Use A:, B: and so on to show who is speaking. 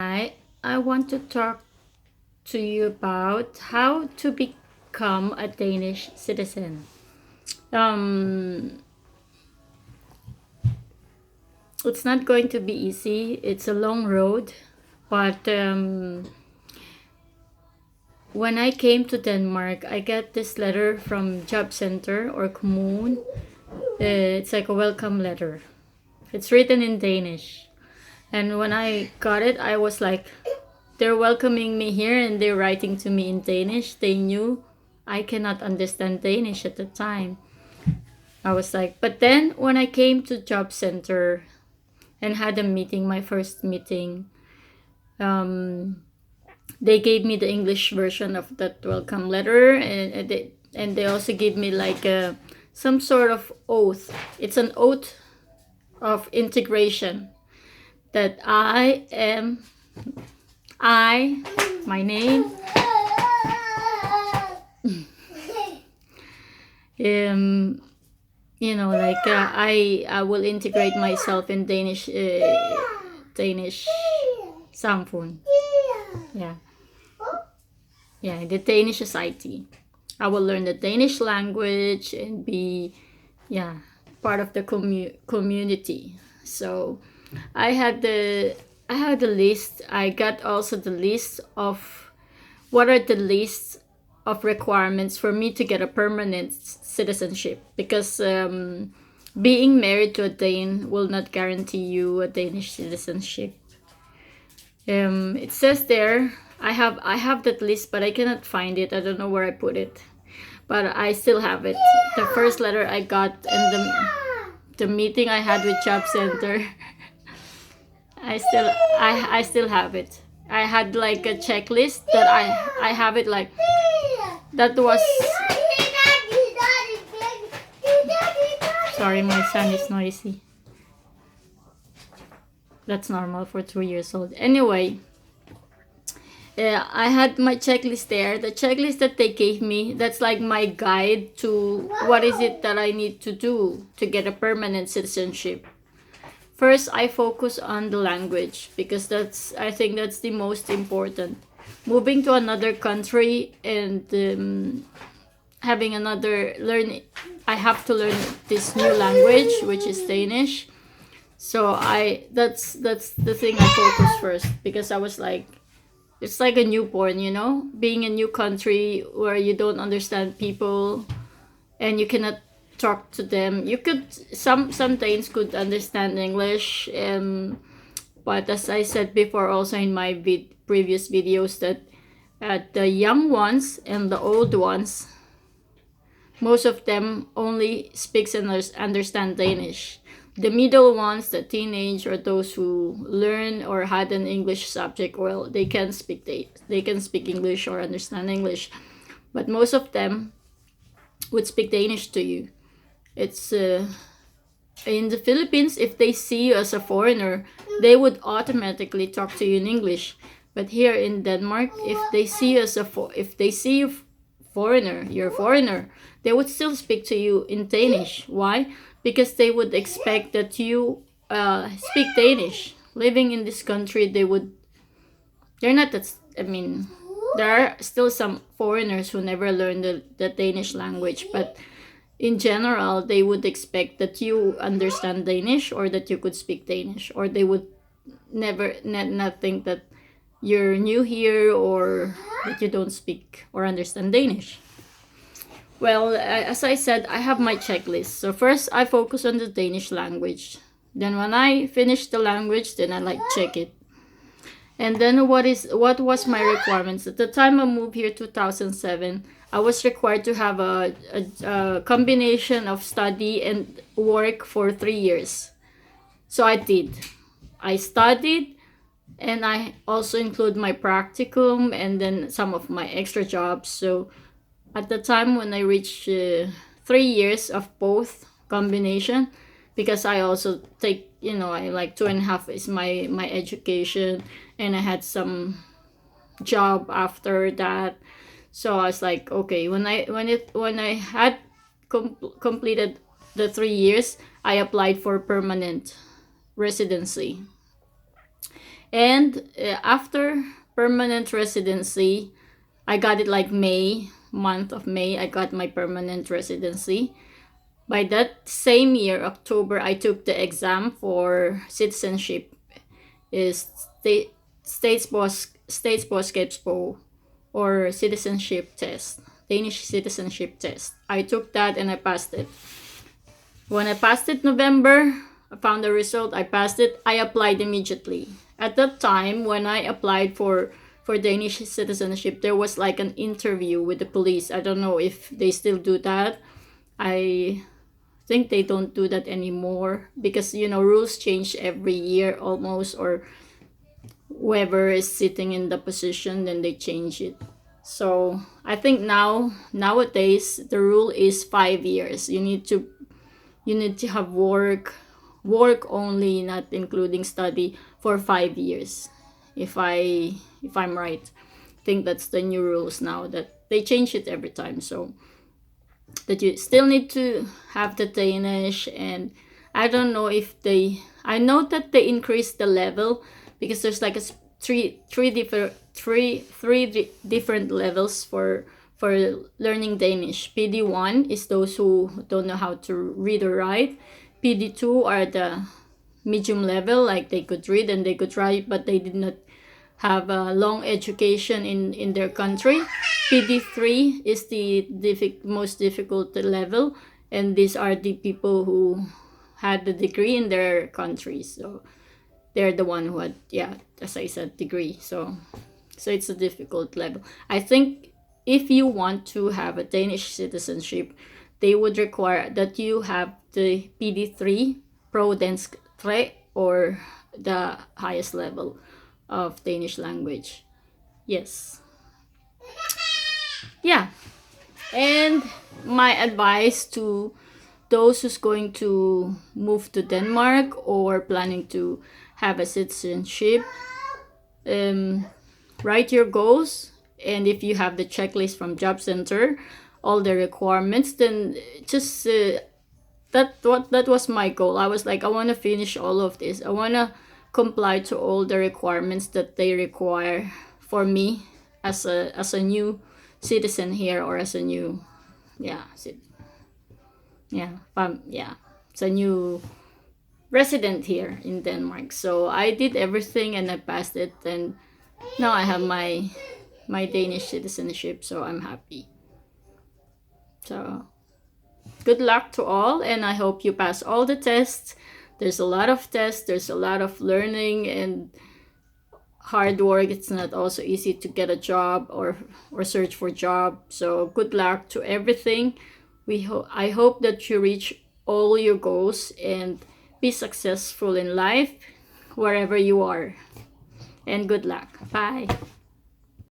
A: I want to talk to you about how to become a Danish citizen. Um, it's not going to be easy. It's a long road, but when I came to Denmark, I got this letter from job center or commune. It's like a welcome letter. It's written in Danish, and when I got it, I was like, they're welcoming me here and they're writing to me in Danish. They knew I cannot understand Danish at the time. I was like, but then when I came to job center and had a meeting, my first meeting, um, they gave me the English version of that welcome letter, and they also gave me like some sort of oath. It's an oath of integration that I, my name, um, like I will integrate myself in Danish samfund. Yeah, yeah, the Danish society. I will learn the Danish language and be, yeah, part of the community. So I had the I had the list. I got also the list of what are the lists of requirements for me to get a permanent citizenship, because being married to a Dane will not guarantee you a Danish citizenship. It says there, I have that list, but I cannot find it. I don't know where I put it, but I still have it. The first letter I got and the meeting I had with job center, I still have it. I had like a checklist that I have it like that was. Sorry, my son is noisy. That's normal for 2 years old. Anyway, I had my checklist there. The checklist that they gave me, that's like my guide to what is it that I need to do to get a permanent citizenship. First, I focus on the language because I think that's the most important. Moving to another country and having another learn, I have to learn this new language, which is Danish. So that's the thing I focus first, because I was like, it's like a newborn, being a new country where you don't understand people and you cannot talk to them. You could some Danes could understand English, but as I said before, also in my previous videos, that the young ones and the old ones, most of them only speaks and understand Danish. The middle ones, the teenage, or those who learn or had an English subject, well, they can speak English or understand English, but most of them would speak Danish to you. It's in the Philippines, if they see you as a foreigner, they would automatically talk to you in English. But here in Denmark, if they see you if they see you foreigner, you're a foreigner, they would still speak to you in Danish. Why? Because they would expect that you speak Danish. Living in this country, they're not that, I mean, there are still some foreigners who never learn the Danish language, but in general, they would expect that you understand Danish or that you could speak Danish, or they would never not think that you're new here or that you don't speak or understand Danish. Well, as I said, I have my checklist. So first, I focus on the Danish language. Then when I finish the language, then I like check it. And then what was my requirements at the time I moved here, 2007? I was required to have a combination of study and work for 3 years. So I did. I studied, and I also include my practicum and then some of my extra jobs. So at the time when I reached 3 years of both combination, because I also take, I like 2.5 is my education, and I had some job after that. So I was like, okay, when I had completed the 3 years, I applied for permanent residency. And after permanent residency, I got it like month of May, I got my permanent residency. By that same year, October, I took the exam for citizenship, is statsborgerskabsprøve, or citizenship test, Danish citizenship test. I took that and I passed it. When I passed it November, I found the result, I passed it, I applied immediately. At that time, when I applied for Danish citizenship, there was like an interview with the police. I don't know if they still do that. I think they don't do that anymore because, you know, rules change every year almost, or whoever is sitting in the position, then they change it. So I think nowadays the rule is 5 years. You need to have work only, not including study, for 5 years. If I'm right, I think that's the new rules now, that they change it every time. So that you still need to have the Danish, and I don't know if I know that they increased the level, because there's like three different levels for learning Danish. PD1 is those who don't know how to read or write. PD2 are the medium level, like they could read and they could write, but they did not have a long education in their country. PD3 is the most difficult level, and these are the people who had the degree in their countries. So they're the one who had, yeah, as I said, degree. So it's a difficult level. I think if you want to have a Danish citizenship, they would require that you have the PD3, Pro Dansk 3, or the highest level of Danish language. Yes. Yeah. And my advice to those who's going to move to Denmark or planning to have a citizenship, write your goals, and if you have the checklist from Job Center, all the requirements, then just that was my goal. I was like, I want to finish all of this. I want to comply to all the requirements that they require for me as a new citizen here, or as a new it's a new resident here in Denmark. So I did everything and I passed it, and now I have my Danish citizenship, so I'm happy. So good luck to all, and I hope you pass all the tests. There's a lot of tests, there's a lot of learning and hard work. It's not also easy to get a job or search for job. So good luck to everything. I hope that you reach all your goals and be successful in life wherever you are. And good luck. Bye.